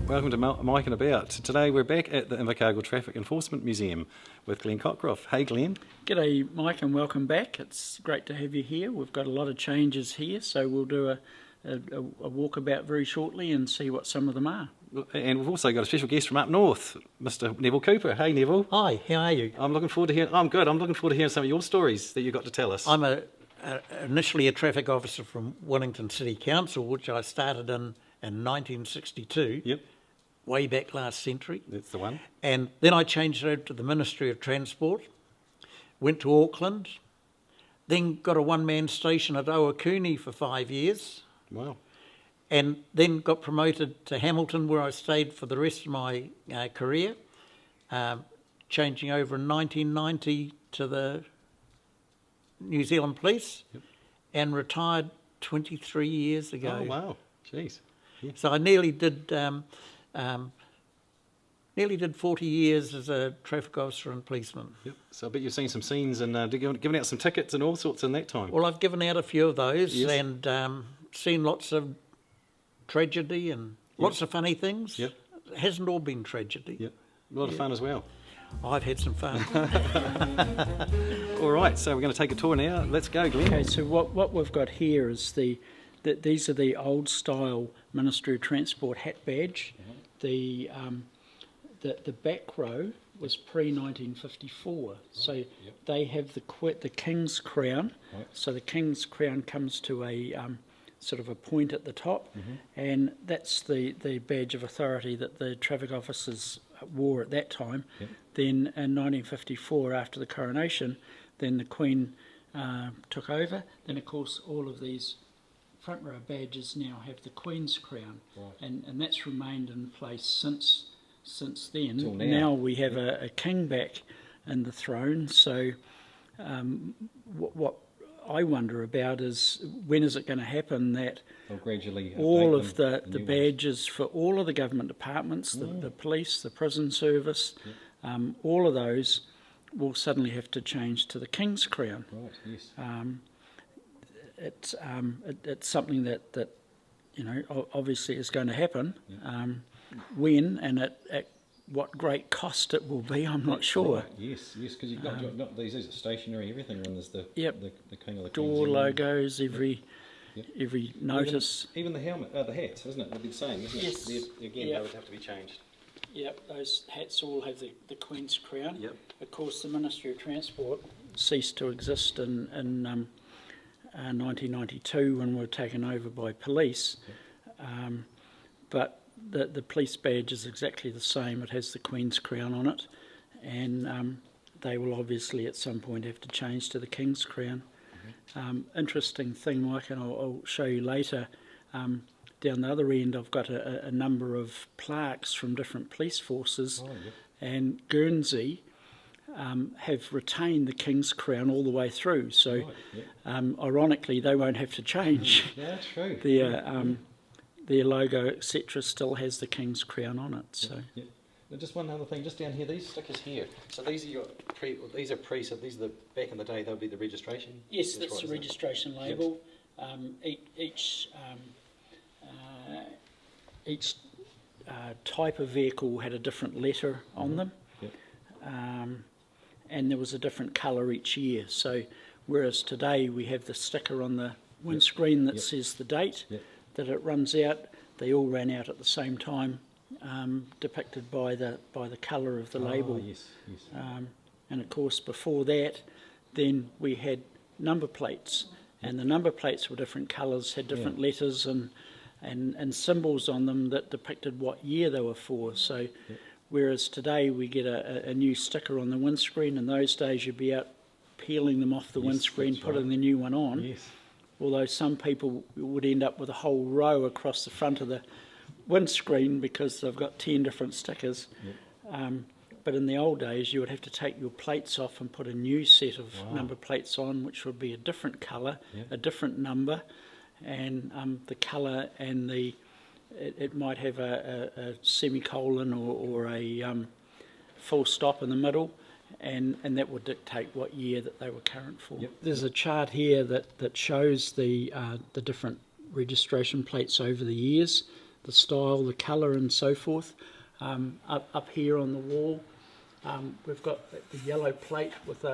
Welcome to Mike and About. Today we're back at the Invercargill Traffic Enforcement Museum with Glenn Cockroft. Hey Glenn. G'day Mike and welcome back. It's great to have you here. We've got a lot of changes here, so we'll do a walkabout very shortly and see what some of them are. And we've also got a special guest from up north, Mr. Neville Cooper. Hey Neville. Hi, how are you? I'm looking forward to hearing. I'm good. I'm looking forward to hearing some of your stories that you've got to tell us. I'm initially a traffic officer from Wellington City Council, which I started in 1962. Yep. Way back last century. That's the one. And then I changed over to the Ministry of Transport, went to Auckland, then got a one-man station at Owakuni for 5 years. Wow. And then got promoted to Hamilton, where I stayed for the rest of my career, changing over in 1990 to the New Zealand Police, yep. and retired 23 years ago. Oh, wow. Jeez. Yeah. So I nearly did 40 years as a traffic officer and policeman. Yep. So I bet you've seen some scenes and given out some tickets and all sorts in that time. Well, I've given out a few of those, yes. and seen lots of tragedy and lots of funny things. Yep. It hasn't all been tragedy. Yep. A lot of fun as well. I've had some fun. All right, so we're going to take a tour now. Let's go, Glenn. Okay, so what we've got here is these are the old style Ministry of Transport hat badge. Mm-hmm. The back row was pre-1954, so yep. They have the King's Crown. Right. So the King's Crown comes to a sort of a point at the top, mm-hmm. and that's the badge of authority that the traffic officers wore at that time. Yep. Then in 1954, after the coronation, then the Queen took over. Then of course all of these front row badges now have the Queen's Crown, right. and that's remained in place since then. Till now we have a king back in the throne, so what I wonder about is when is it going to happen that gradually all of the badges for all of the government departments, the police, the prison service, yep. All of those will suddenly have to change to the King's Crown. Right, yes. It's something that obviously is going to happen. Yep. When and at what great cost it will be, I'm not sure. Right. Yes, because you've got these are stationary, everything, and there's the King of the door logos, every notice. Even the helmet, the hats, isn't it? They'd be the same, isn't yes. it? Again, yep. They would have to be changed. Yep, those hats all have the Queen's Crown. Yep. Of course, the Ministry of Transport ceased to exist in 1992 when we were taken over by police, yep. But the police badge is exactly the same. It has the Queen's Crown on it, and they will obviously at some point have to change to the King's Crown. Mm-hmm. Interesting thing, Mike, and I'll show you later. Down the other end, I've got a number of plaques from different police forces, and Guernsey have retained the King's Crown all the way through. So, ironically, they won't have to change. Yeah, true. Their logo, etc., still has the King's Crown on it. So, Now just one other thing, just down here, these stickers here. So these are so these are the back in the day. They'll be the registration. Yes, that's the registration label. Yep. Each type of vehicle had a different letter on them, yep. And there was a different colour each year. So, whereas today we have the sticker on the windscreen that says the date. Yep. That it runs out, they all ran out at the same time, depicted by the colour of the label. Yes, yes. And of course before that, then we had number plates, and the number plates were different colours, had different letters and symbols on them that depicted what year they were for. So, whereas today we get a new sticker on the windscreen, in those days you'd be out peeling them off the windscreen, putting the new one on. Yes. Although some people would end up with a whole row across the front of the windscreen because they've got 10 different stickers. Yep. But in the old days, you would have to take your plates off and put a new set of number plates on, which would be a different colour, a different number, and the colour and it might have a semicolon or a full stop in the middle. And that would dictate what year that they were current for. Yep. There's a chart here that shows the different registration plates over the years. style, the colour and so forth. Up here on the wall, we've got the yellow plate with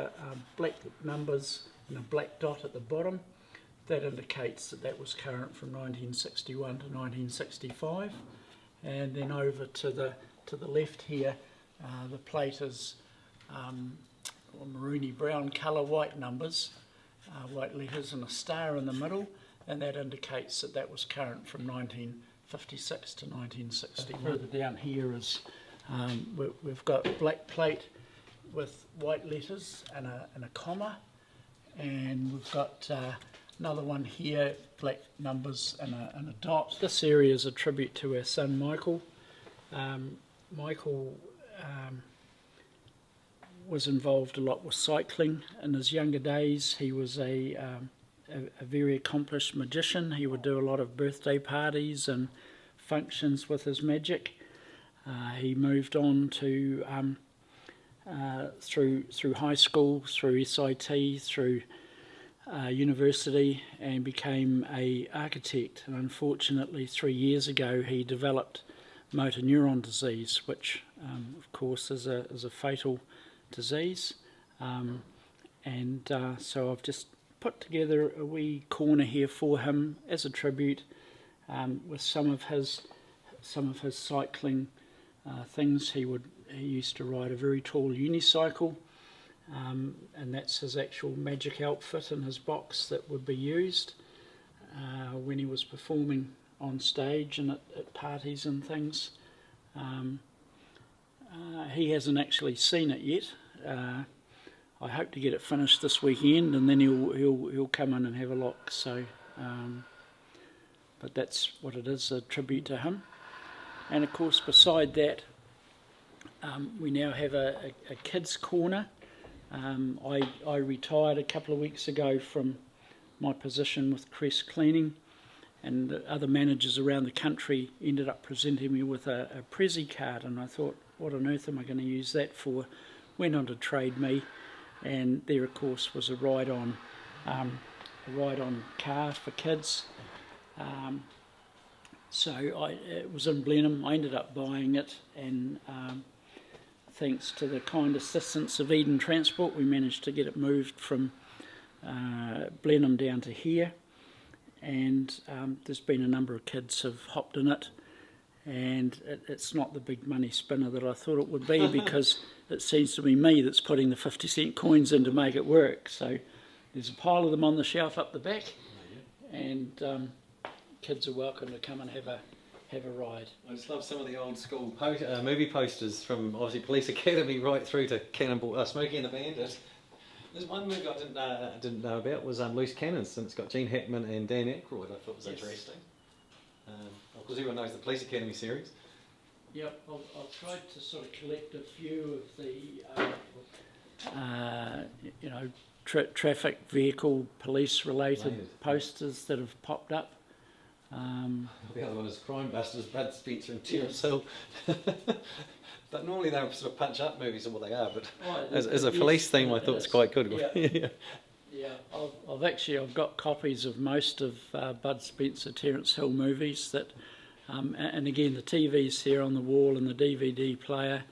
black numbers and a black dot at the bottom. That indicates that that was current from 1961 to 1965. And then over to the left here, the plate is maroony brown colour, white numbers, white letters and a star in the middle, and that indicates that that was current from 1956 to 1961. Further down here is we've got black plate with white letters and a comma, and we've got another one here, black numbers and a dot. This area is a tribute to our son Michael. Michael was involved a lot with cycling in his younger days. He was a very accomplished magician. He would do a lot of birthday parties and functions with his magic. He moved on to through high school, through SIT, through university, and became an architect. And unfortunately, 3 years ago, he developed motor neuron disease, which of course is a fatal disease. So I've just put together a wee corner here for him as a tribute, with some of his cycling things. He used to ride a very tall unicycle, and that's his actual magic outfit in his box that would be used when he was performing on stage and at parties and things. He hasn't actually seen it yet. I hope to get it finished this weekend, and then he'll come in and have a look. So, but that's what it is, a tribute to him. And of course, beside that, we now have a kids' corner. I retired a couple of weeks ago from my position with Crest Cleaning, and the other managers around the country ended up presenting me with a Prezi card, and I thought, what on earth am I going to use that for? Went on to Trade Me, and there of course was a ride-on car for kids. So it was in Blenheim. I ended up buying it, and thanks to the kind assistance of Eden Transport, we managed to get it moved from Blenheim down to here. And there's been a number of kids have hopped in it, and it's not the big money spinner that I thought it would be, because it seems to be me that's putting the 50-cent coins in to make it work. So there's a pile of them on the shelf up the back, and kids are welcome to come and have a ride. I just love some of the old school movie posters, from obviously Police Academy right through to Cannonball, Smokey and the Bandit. There's one movie I didn't know about, was Loose Cannons, and it's got Gene Hackman and Dan Aykroyd. I thought was interesting. Of course, everyone knows the Police Academy series. Yep, I've tried to sort of collect a few of the, traffic vehicle, police-related posters that have popped up. The other one is Crime Busters, Bud Spencer and Terence Hill. But normally they're sort of punch-up movies, or what they are, but as a police theme, I thought it's quite good. Yeah, I've got copies of most of Bud Spencer, Terence Hill movies that, and again the TV's here on the wall and the DVD player,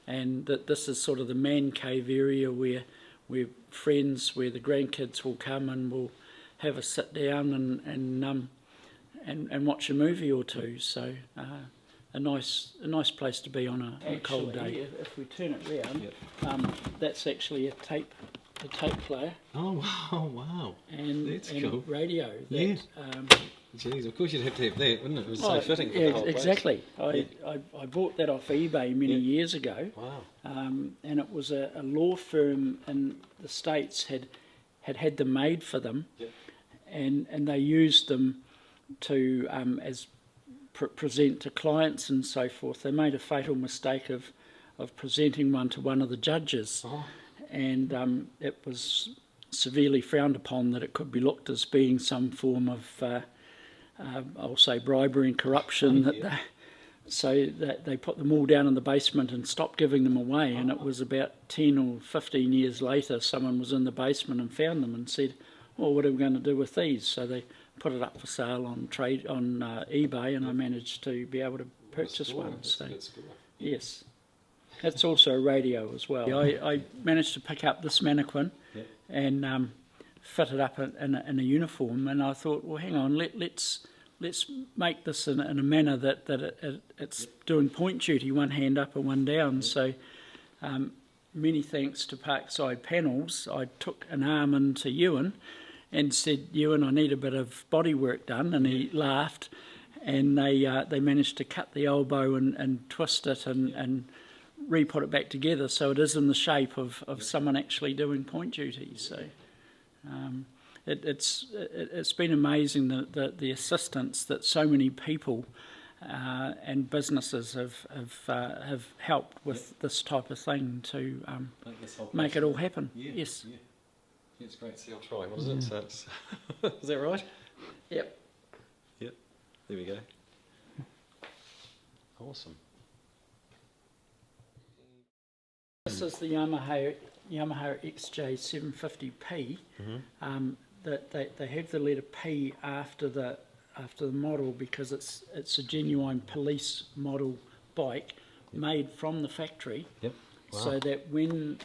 and that this is sort of the man cave area where we're friends, where the grandkids will come and we'll have a sit down and watch a movie or two. So a nice place to be on a cold day. If we turn it round, that's actually a tape player. Oh wow! And that's and cool. Radio. That, Jeez, of course you'd have to have that, wouldn't it? It was so fitting for the whole place. Exactly. I bought that off eBay many years ago. Wow. And it was a law firm in the States had them made for them, and they used them to as present to clients and so forth. They made a fatal mistake of presenting one to one of the judges, and it was severely frowned upon that it could be looked as being some form of, I'll say, bribery and corruption. So that they put them all down in the basement and stopped giving them away. And it was about 10 or 15 years later, someone was in the basement and found them and said, well, what are we going to do with these? So they put it up for sale on eBay, and I managed to be able to purchase one. That's So a good score. yes, that's also a radio as well. I managed to pick up this mannequin and fit it up in a uniform, and I thought, well, hang on, let's make this in a manner that it's doing point duty, one hand up and one down. So many thanks to Parkside Panels, I took an arm into Ewan and said, Ewan, I need a bit of body work done, and he laughed, and they managed to cut the elbow and twist it and re-put it back together, so it is in the shape of someone actually doing point duty. So it's been amazing the assistance that so many people and businesses have helped with this type of thing to make it all happen. Yes. Yeah. It's great. See, I'll try. What is it? So it's is that right? Yep. Yep. There we go. Awesome. This is the Yamaha XJ750P. That they have the letter P after the model because it's a genuine police model bike made from the factory. Yep. Wow. So that when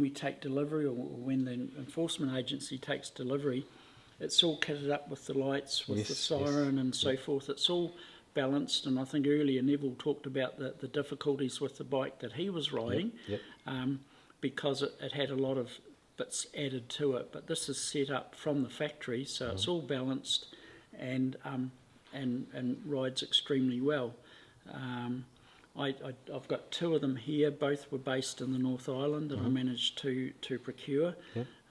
we take delivery, or when the enforcement agency takes delivery, it's all kitted up with the lights, with the siren and so forth. It's all balanced, and I think earlier Neville talked about the difficulties with the bike that he was riding, because it had a lot of bits added to it. But this is set up from the factory, so it's all balanced and rides extremely well. I've got two of them here. Both were based in the North Island, and I managed to procure.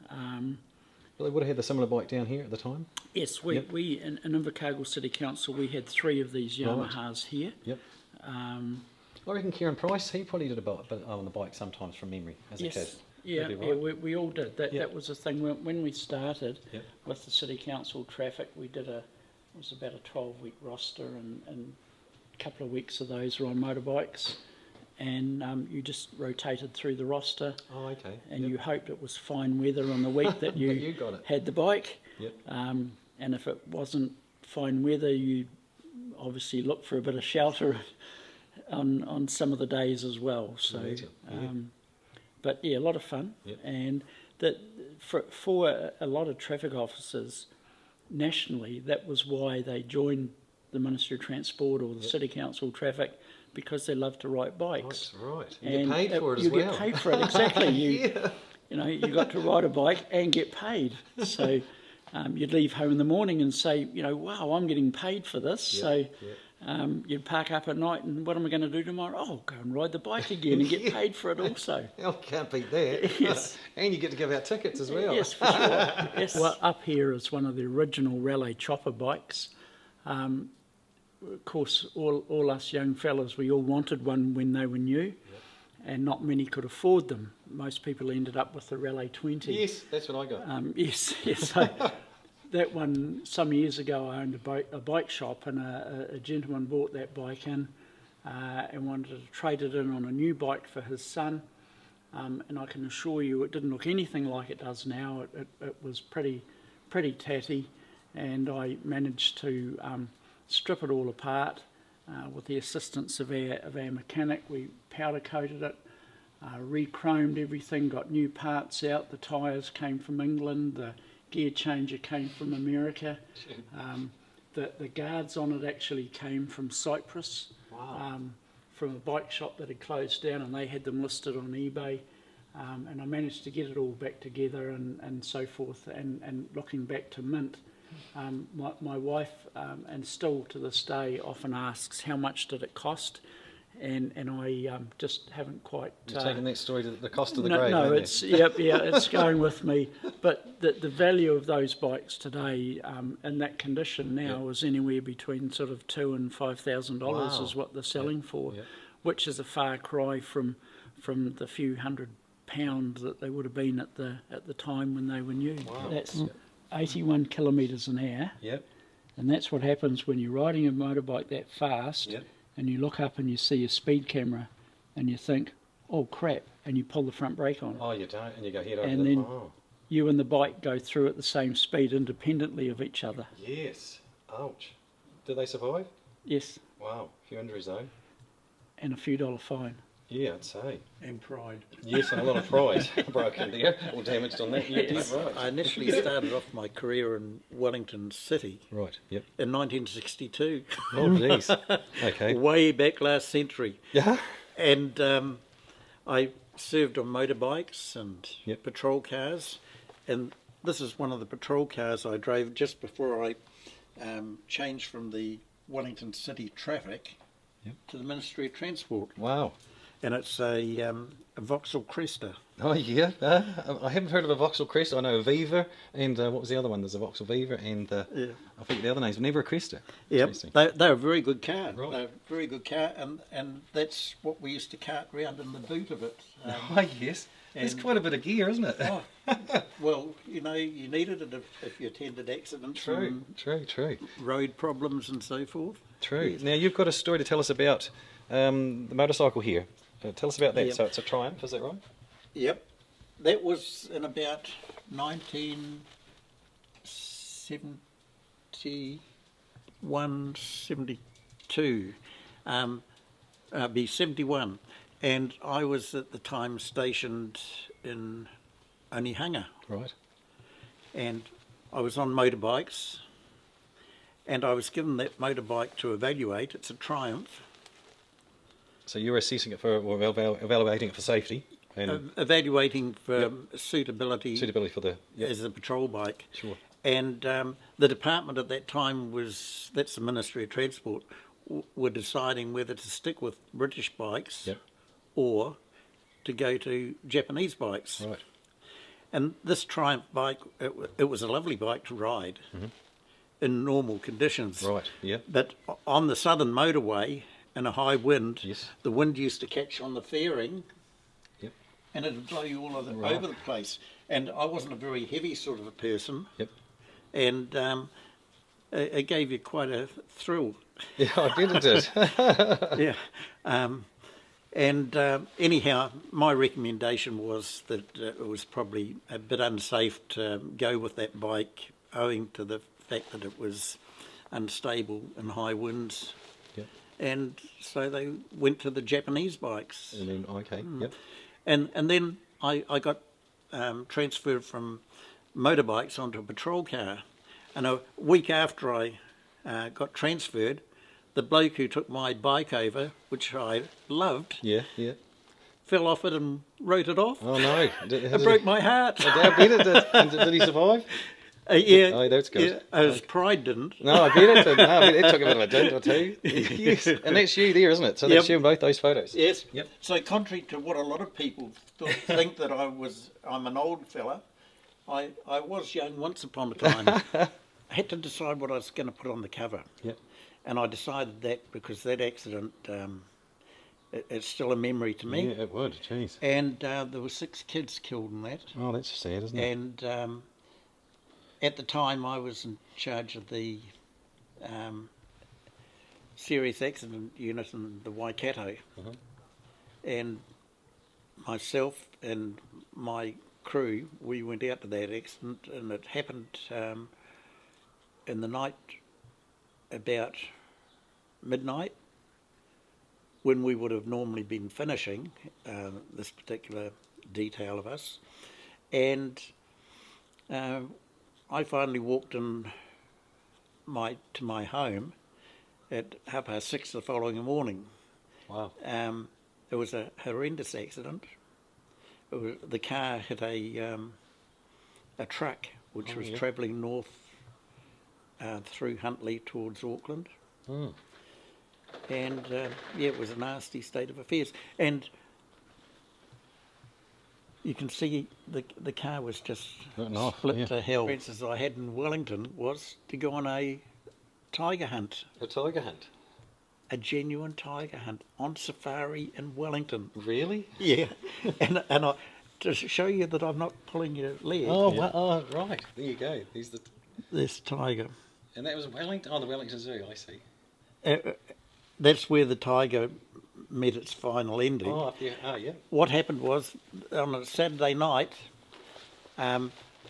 Well, they would have had the similar bike down here at the time? Yes, we in Invercargill City Council, we had three of these Yamahas here. Yep. I reckon Kieran Price, he probably did a bit on the bike sometimes from memory as a kid. Yeah, we all did. That was the thing when we started with the City Council traffic. We did it was about a 12-week roster, and a couple of weeks of those were on motorbikes, and you just rotated through the roster. Oh, okay. And you hoped it was fine weather on the week that you got it. had the bike. Yep. And if it wasn't fine weather, you obviously looked for a bit of shelter on some of the days as well. So, but yeah, a lot of fun. Yep. And that for a lot of traffic officers nationally, that was why they joined the Ministry of Transport or the City Council traffic, because they love to ride bikes. That's right. And you get paid for it as you well. You get paid for it, exactly. You know, you got to ride a bike and get paid. So you'd leave home in the morning and say, wow, I'm getting paid for this. You'd park up at night, and what am I going to do tomorrow? Oh, go and ride the bike again and get paid for it also. Oh, can't beat that. Yes. And you get to give out tickets as well. Yes, for sure. Yes. Well, up here is one of the original Raleigh chopper bikes. Of course, all us young fellas, we all wanted one when they were new, and not many could afford them. Most people ended up with the Raleigh 20. Yes, that's what I got. Yes. So that one, some years ago, I owned a bike shop, and a gentleman bought that bike in and wanted to trade it in on a new bike for his son. And I can assure you it didn't look anything like it does now. It was pretty tatty, and I managed to strip it all apart with the assistance of our mechanic. We powder coated it, re-chromed everything, got new parts out. The tyres came from England, the gear changer came from America. The guards on it actually came from Cyprus. Wow. From a bike shop that had closed down, and they had them listed on eBay. And I managed to get it all back together and so forth, and looking back to mint. My wife, and still to this day, often asks how much did it cost, and I just haven't quite taken that story to the cost of the no, grave. No, it's it's going with me. But the value of those bikes today, in that condition now, is anywhere between sort of $2,000 and $5,000 is what they're selling for, which is a far cry from the few £100 that they would have been at the time when they were new. Wow. That's 81 kilometres an hour. Yep. And that's what happens when you're riding a motorbike that fast, and you look up and you see a speed camera, and you think, oh crap, and you pull the front brake on. Oh, you don't, and you go head over. And then you and the bike go through at the same speed independently of each other. Yes. Ouch. Did they survive? Yes, Wow. A few injuries though. and a few dollar fine. Yeah, I'd say. And pride. Yes, and a lot of pride broken there, or damaged on that. Yes. Right. I initially started off my career in Wellington City Right, yep. in 1962, Oh, jeez. Okay. way back last century. Yeah. And I served on motorbikes and Yep. patrol cars. And this is one of the patrol cars I drove just before I changed from the Wellington City traffic Yep. to the Ministry of Transport. Wow. And it's a Vauxhall Cresta. Oh, yeah. I haven't heard of a Vauxhall Cresta. I know a Viva, and what was the other one? There's a Vauxhall Viva, and Yeah. I think the other names, but never a Cresta. Yep, Interesting. they're a very good car. Right. They're a very good car, and that's what we used to cart round in the boot of it. Oh, yes. There's and- quite a bit of gear, isn't it? Oh, well, you know, you needed it if you attended accidents True, and true. road problems and so forth. True. Yes. Now, you've got a story to tell us about the motorcycle here. Tell us about that. Yep. So it's a Triumph, is that right? Yep, that was in about 1971, 72, be 71, and I was at the time stationed in Onehunga, Right. and I was on motorbikes, and I was given that motorbike to evaluate. It's a Triumph. So you were assessing it for, or evaluating it for safety and Evaluating for Yep. suitability suitability for the. Yep. as a patrol bike. Sure. And the department at that time was, that's the Ministry of Transport, were deciding whether to stick with British bikes Yep. or to go to Japanese bikes. Right. And this Triumph bike, it was a lovely bike to ride in normal conditions. Mm-hmm. Right. Yeah. But on the southern motorway, in a high wind, Yes. the wind used to catch on the fairing, Yep. and it would blow you all Right. over the place. And I wasn't a very heavy sort of a person, Yep. and it gave you quite a thrill. Yeah, I bet it did. Yeah. Anyhow, my recommendation was that it was probably a bit unsafe to go with that bike, owing to the fact that it was unstable in high winds. Yep. And so they went to the Japanese bikes. And then okay. Yep. And then I got transferred from motorbikes onto a patrol car. And a week after I got transferred, the bloke who took my bike over, which I loved, Yeah. Yeah. fell off it and wrote it off. Oh no! It broke my heart. I bet it did. And did he survive? Yeah, Oh, that's good. Yeah, his pride didn't. No, I bet it did. No, I bet it took a bit of a dent or two. Yes. And that's you there, isn't it? So that's Yep. you in both those photos. Yes. Yep. So contrary to what a lot of people think that I'm an old fella, I was young once upon a time. I had to decide what I was going to put on the cover. Yep. And I decided that because that accident, it's still a memory to me. Yeah, it would. Jeez. And there were 6 kids killed in that. Oh, that's sad, isn't it? And at the time I was in charge of the serious accident unit in the Waikato. Uh-huh. And myself and my crew, we went out to that accident, and it happened in the night about midnight, when we would have normally been finishing this particular detail of us. And I finally walked in to my home at 6:30 the following morning. Wow. It was a horrendous accident. The car hit a truck which was yeah. travelling north through Huntly towards Auckland. Mm. And yeah, it was a nasty state of affairs. And you can see the car was just Written off, split yeah. to hell. The experiences I had in Wellington was to go on a tiger hunt, A tiger hunt. a genuine tiger hunt on safari in Wellington. Really? Yeah, and I, to show you that I'm not pulling your leg. Oh, oh, right. There you go. He's the. This tiger. And that was Wellington. Oh, the Wellington Zoo. I see. That's where the tiger met its final ending. Oh, yeah. Oh, yeah. What happened was, on a Saturday night,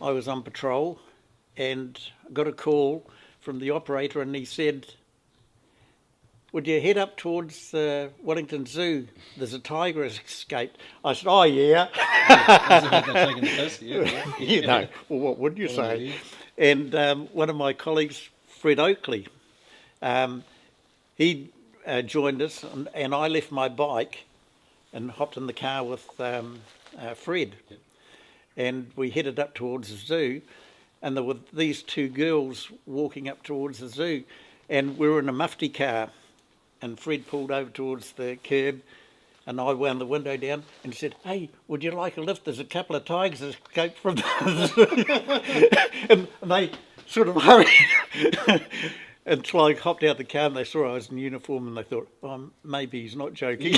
I was on patrol and got a call from the operator, and he said, "Would you head up towards Wellington Zoo? There's a tiger has escaped." I said, "Oh, yeah." You know, well, what would you say? And one of my colleagues, Fred Oakley, he joined us, and I left my bike and hopped in the car with Fred. Yep. And we headed up towards the zoo, and there were these two girls walking up towards the zoo, and we were in a mufti car, and Fred pulled over towards the curb, and I wound the window down and said, "Hey, would you like a lift? There's a couple of tigers escaped from the zoo." and they sort of hurried until I hopped out the car, and they saw I was in uniform, and they thought, "Oh, maybe he's not joking."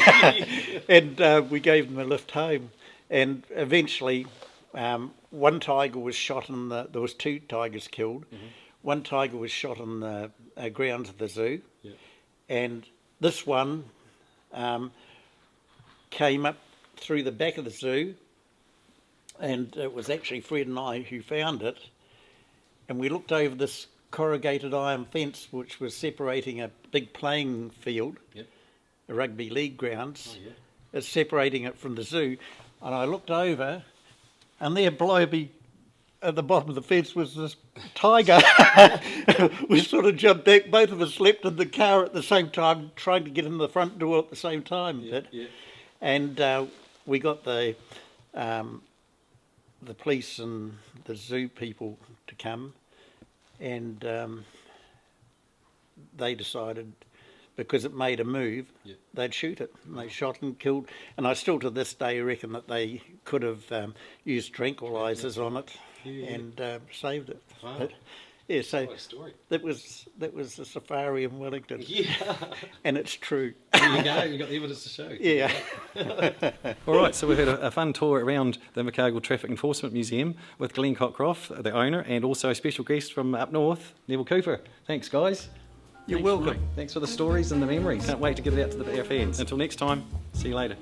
And we gave them a lift home, and eventually one tiger was shot in the... There was 2 tigers killed. Mm-hmm. One tiger was shot on the grounds of the zoo. Yep. And this one came up through the back of the zoo, and it was actually Fred and I who found it. And we looked over this corrugated iron fence which was separating a big playing field, yep, a rugby league grounds. Oh, yeah. It's separating it from the zoo. And I looked over, and there below me at the bottom of the fence was this tiger. We sort of jumped back. Both of us leapt in the car at the same time, trying to get in the front door at the same time. Yeah, yeah. And we got the police and the zoo people to come, and they decided, because it made a move, yeah, they'd shoot it. And they shot and killed. And I still to this day reckon that they could have used tranquilizers on it, yeah, and saved it. Wow. But, yeah, so what a story. That was the safari in Wellington. Yeah. And it's true. There you go, you've got the evidence to show. Yeah. All right, so we've had a fun tour around the Invercargill Traffic Enforcement Museum with Glenn Cockroft, the owner, and also a special guest from up north, Neville Cooper. Thanks, guys. You're welcome. Mate. Thanks for the stories and the memories. Can't wait to get it out to our fans. Until next time, see you later.